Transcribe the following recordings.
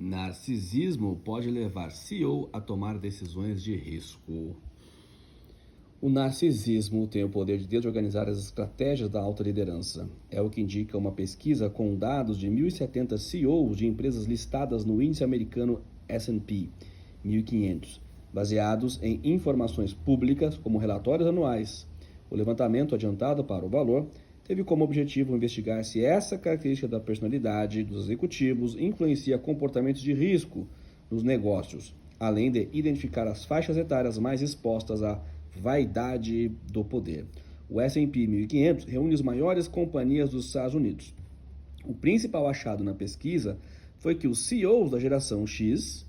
Narcisismo pode levar CEO a tomar decisões de risco. O narcisismo tem o poder de desorganizar as estratégias da alta liderança. É o que indica uma pesquisa com dados de 1.070 CEOs de empresas listadas no índice americano S&P 1500, baseados em informações públicas como relatórios anuais. O levantamento adiantado para o valor teve como objetivo investigar se essa característica da personalidade dos executivos influencia comportamentos de risco nos negócios, além de identificar as faixas etárias mais expostas à vaidade do poder. O S&P 1500 reúne as maiores companhias dos Estados Unidos. O principal achado na pesquisa foi que os CEOs da geração X,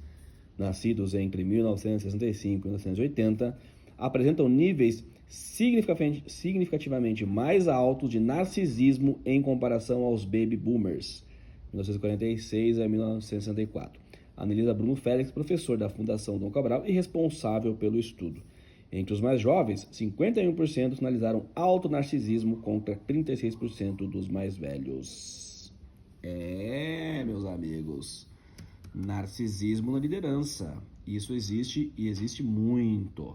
nascidos entre 1965 e 1980, apresentam níveis significativamente mais altos de narcisismo em comparação aos baby boomers, 1946 a 1964. Analisa Bruno Félix, professor da Fundação Dom Cabral e responsável pelo estudo. Entre os mais jovens, 51% sinalizaram alto narcisismo contra 36% dos mais velhos. Meus amigos, narcisismo na liderança. Isso existe e existe muito.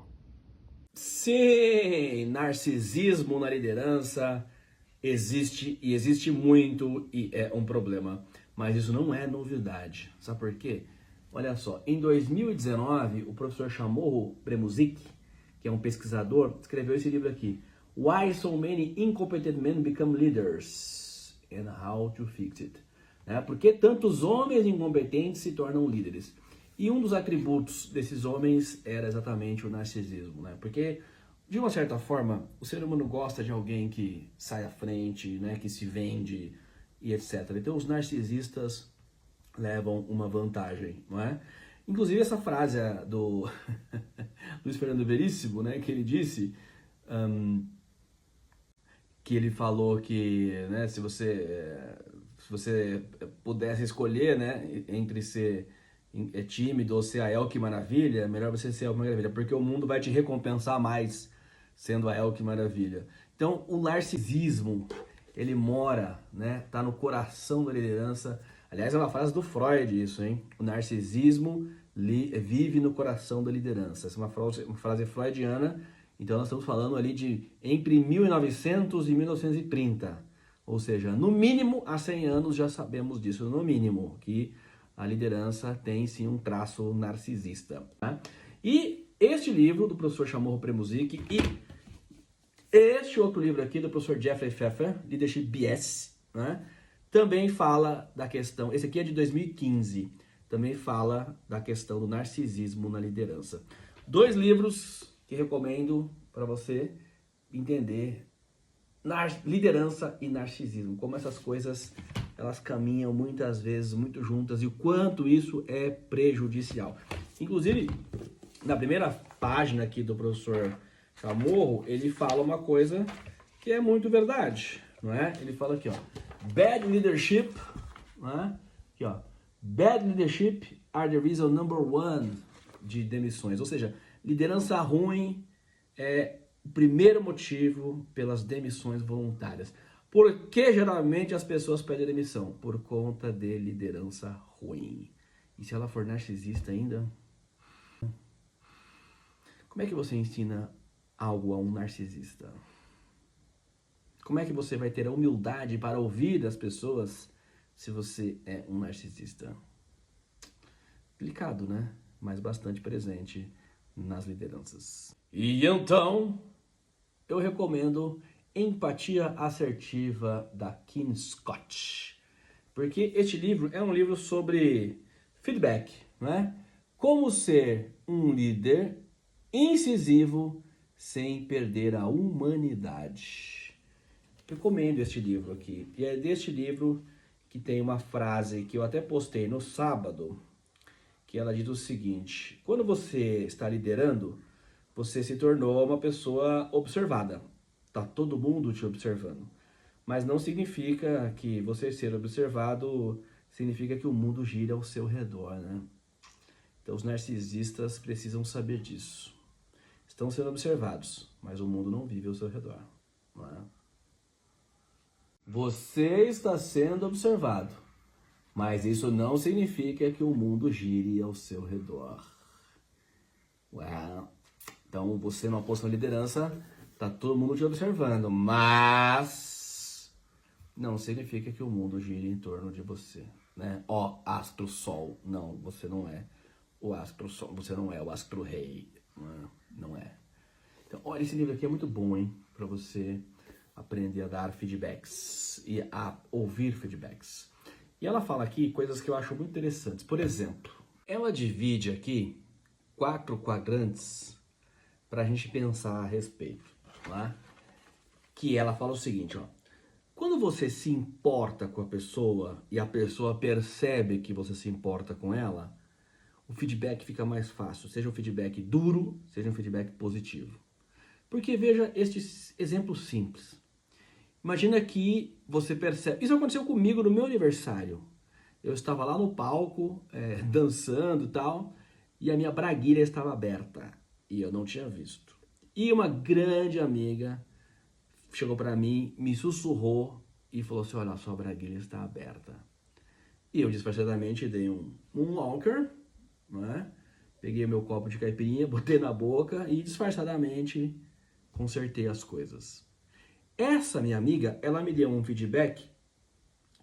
Sim, narcisismo na liderança existe e existe muito e é um problema. Mas isso não é novidade. Sabe por quê? Olha só, em 2019, o professor Chamorro Premuzic, que é um pesquisador, escreveu esse livro aqui, Why So Many Incompetent Men Become Leaders and How to Fix It. Por que tantos homens incompetentes se tornam líderes? E um dos atributos desses homens era exatamente o narcisismo, Porque, de uma certa forma, o ser humano gosta de alguém que sai à frente, que se vende e etc. Então, os narcisistas levam uma vantagem, não é? Inclusive, essa frase do Luiz Fernando Veríssimo, que ele disse, que ele falou que se você pudesse escolher entre ser tímido ou ser a El que Maravilha, melhor você ser a El que Maravilha, porque o mundo vai te recompensar mais sendo a El que Maravilha. Então, o narcisismo, ele mora, tá no coração da liderança. Aliás, é uma frase do Freud isso, hein? O narcisismo vive no coração da liderança. Essa é uma frase freudiana. Então, nós estamos falando ali de entre 1900 e 1930. Ou seja, no mínimo, há 100 anos já sabemos disso, no mínimo, que a liderança tem sim um traço narcisista. E este livro do professor Chamorro Premuzic e este outro livro aqui do professor Jeffrey Pfeffer, Leadership BS, também fala da questão, esse aqui é de 2015, também fala da questão do narcisismo na liderança. 2 livros que recomendo para você entender liderança e narcisismo, como essas coisas elas caminham muitas vezes muito juntas e o quanto isso é prejudicial. Inclusive, na primeira página aqui do professor Chamorro, ele fala uma coisa que é muito verdade, Ele fala aqui, bad leadership, Aqui, bad leadership are the reason number 1 de demissões, ou seja, liderança ruim é o primeiro motivo pelas demissões voluntárias. Por que geralmente as pessoas pedem demissão? Por conta de liderança ruim. E se ela for narcisista ainda? Como é que você ensina algo a um narcisista? Como é que você vai ter a humildade para ouvir as pessoas se você é um narcisista? Delicado, Mas bastante presente nas lideranças. E então, eu recomendo Empatia Assertiva, da Kim Scott. Porque este livro é um livro sobre feedback, Como ser um líder incisivo sem perder a humanidade. Recomendo este livro aqui. E é deste livro que tem uma frase que eu até postei no sábado, que ela diz o seguinte: quando você está liderando, você se tornou uma pessoa observada. Tá todo mundo te observando. Mas não significa que você ser observado significa que o mundo gira ao seu redor, Então os narcisistas precisam saber disso. Estão sendo observados, mas o mundo não vive ao seu redor, Você está sendo observado, Mas isso não significa que o mundo gire ao seu redor. Ué. Então, você numa posição de liderança, tá todo mundo te observando, mas não significa que o mundo gire em torno de você, né? Ó, astro sol. Não, você não é o astro sol, você não é o astro rei. Não é. Então, olha, esse livro aqui é muito bom, hein? Para você aprender a dar feedbacks e a ouvir feedbacks. E ela fala aqui coisas que eu acho muito interessantes. Por exemplo, ela divide aqui 4 quadrantes para a gente pensar a respeito, tá? Que ela fala o seguinte, ó. Quando você se importa com a pessoa e a pessoa percebe que você se importa com ela, o feedback fica mais fácil, seja um feedback duro, seja um feedback positivo. Porque veja este exemplo simples. Imagina que você percebe... Isso aconteceu comigo no meu aniversário. Eu estava lá no palco, dançando e tal, e a minha braguilha estava aberta. E eu não tinha visto. E uma grande amiga chegou para mim, me sussurrou e falou assim, olha, a sua braguilha está aberta. E eu disfarçadamente dei um walker, né? Peguei meu copo de caipirinha, botei na boca e disfarçadamente consertei as coisas. Essa minha amiga, ela me deu um feedback,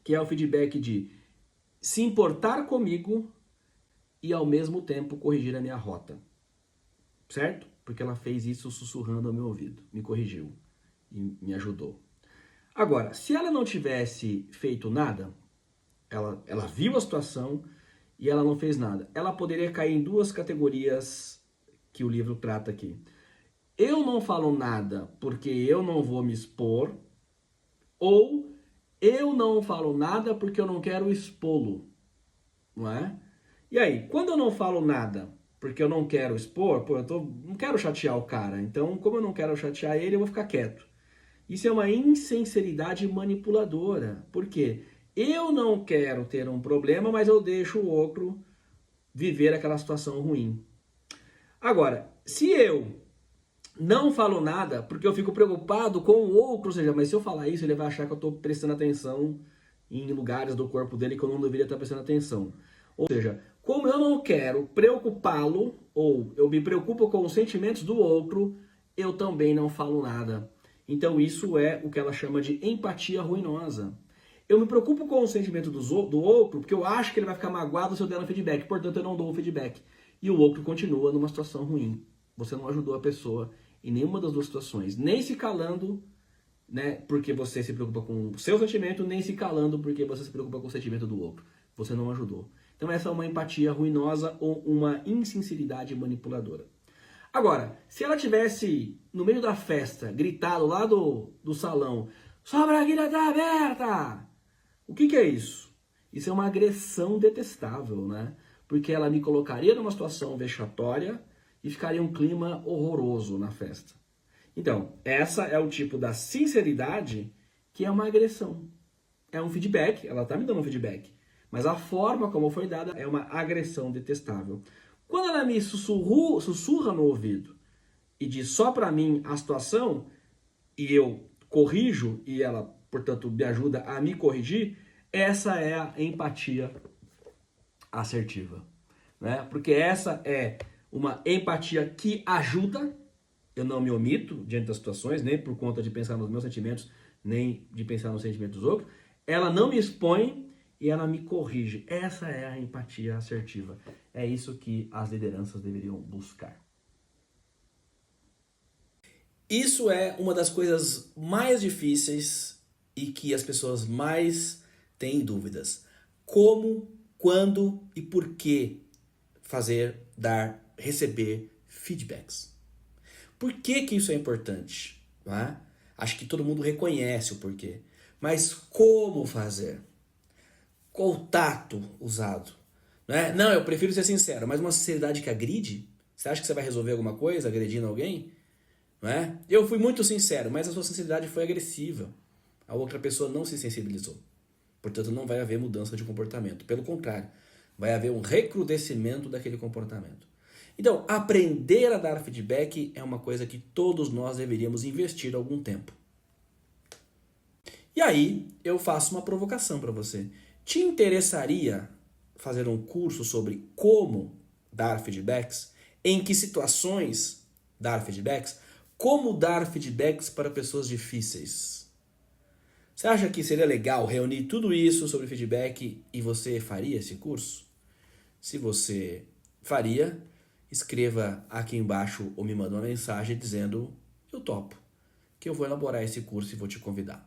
que é o feedback de se importar comigo e ao mesmo tempo corrigir a minha rota. Certo? Porque ela fez isso sussurrando ao meu ouvido, me corrigiu e me ajudou. Agora, se ela não tivesse feito nada, ela viu a situação e ela não fez nada, ela poderia cair em 2 categorias que o livro trata aqui. Eu não falo nada porque eu não vou me expor, ou eu não falo nada porque eu não quero expô-lo, não é? E aí, quando eu não falo nada porque eu não quero expor, pô, não quero chatear o cara, então como eu não quero chatear ele, eu vou ficar quieto. Isso é uma insinceridade manipuladora, porque eu não quero ter um problema, mas eu deixo o outro viver aquela situação ruim. Agora, se eu não falo nada porque eu fico preocupado com o outro, ou seja, mas se eu falar isso, ele vai achar que eu estou prestando atenção em lugares do corpo dele que eu não deveria estar prestando atenção. Ou seja, como eu não quero preocupá-lo, ou eu me preocupo com os sentimentos do outro, eu também não falo nada. Então isso é o que ela chama de empatia ruinosa. Eu me preocupo com o sentimento do outro porque eu acho que ele vai ficar magoado se eu der um feedback, portanto eu não dou o feedback. E o outro continua numa situação ruim. Você não ajudou a pessoa em nenhuma das 2 situações, nem se calando, né, porque você se preocupa com o seu sentimento, nem se calando porque você se preocupa com o sentimento do outro. Você não ajudou. Então essa é uma empatia ruinosa ou uma insinceridade manipuladora. Agora, se ela tivesse, no meio da festa, gritado lá do salão, sua braguilha tá aberta! O que é isso? Isso é uma agressão detestável, né? Porque ela me colocaria numa situação vexatória e ficaria um clima horroroso na festa. Então, essa é o tipo da sinceridade que é uma agressão. É um feedback, ela tá me dando um feedback. Mas a forma como foi dada é uma agressão detestável. Quando ela me sussurra no ouvido e diz só pra mim a situação, e eu corrijo, e ela, portanto, me ajuda a me corrigir, essa é a empatia assertiva, né? Porque essa é uma empatia que ajuda, eu não me omito diante das situações, nem por conta de pensar nos meus sentimentos, nem de pensar nos sentimentos dos outros. Ela não me expõe e ela me corrige. Essa é a empatia assertiva. É isso que as lideranças deveriam buscar. Isso é uma das coisas mais difíceis e que as pessoas mais têm dúvidas. Como, quando e por que fazer, dar, receber feedbacks. Por que isso é importante? Não é? Acho que todo mundo reconhece o porquê. Mas como fazer? Qual o tato usado? Não é? Não, eu prefiro ser sincero, mas uma sinceridade que agride? Você acha que você vai resolver alguma coisa agredindo alguém? Não é? Eu fui muito sincero, mas a sua sinceridade foi agressiva. A outra pessoa não se sensibilizou. Portanto, não vai haver mudança de comportamento. Pelo contrário, vai haver um recrudescimento daquele comportamento. Então, aprender a dar feedback é uma coisa que todos nós deveríamos investir algum tempo. E aí, eu faço uma provocação para você. Te interessaria fazer um curso sobre como dar feedbacks? Em que situações dar feedbacks? Como dar feedbacks para pessoas difíceis? Você acha que seria legal reunir tudo isso sobre feedback e você faria esse curso? Se você faria, escreva aqui embaixo ou me manda uma mensagem dizendo eu topo, que eu vou elaborar esse curso e vou te convidar.